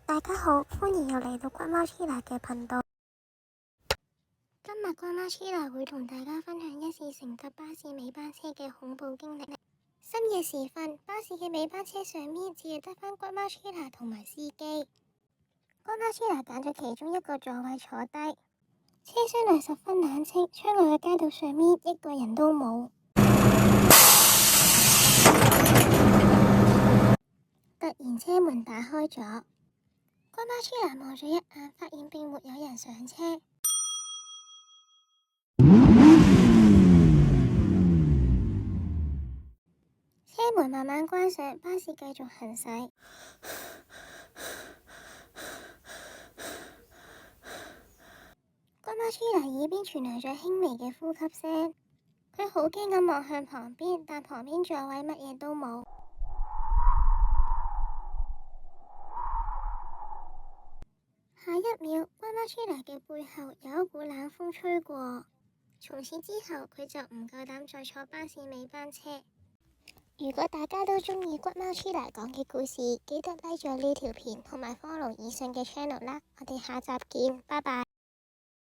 大家好，歡迎又嚟到骨貓 Chilla 嘅頻道。今日骨貓 Chilla 會同大家分享一次乘搭巴士尾班車嘅恐怖經歷。深夜時分，巴士嘅尾班車上面只係得返骨貓 Chilla 同埋司機。骨貓 Chilla 揀咗其中一個座位坐低，車廂內十分冷清，窗外嘅街道上面一個人都冇。突然車門打開咗，骨貓 Chilla 望咗一眼，發現並沒有人上車。車門慢慢關上，巴士繼續行駛。骨貓 Chilla 耳邊傳來咗輕微嘅呼吸聲，佢好驚咁望向旁邊，但旁邊座位乜嘢都冇。下一秒，骨貓 Chilla 嘅背後有一股冷風吹過，從此之後佢就唔夠膽再坐巴士尾班車。如果大家都鍾意骨貓 Chilla 講嘅故事，記得 like 咗呢條片同埋 follow 以上嘅 channel 啦。我哋下集見，拜拜。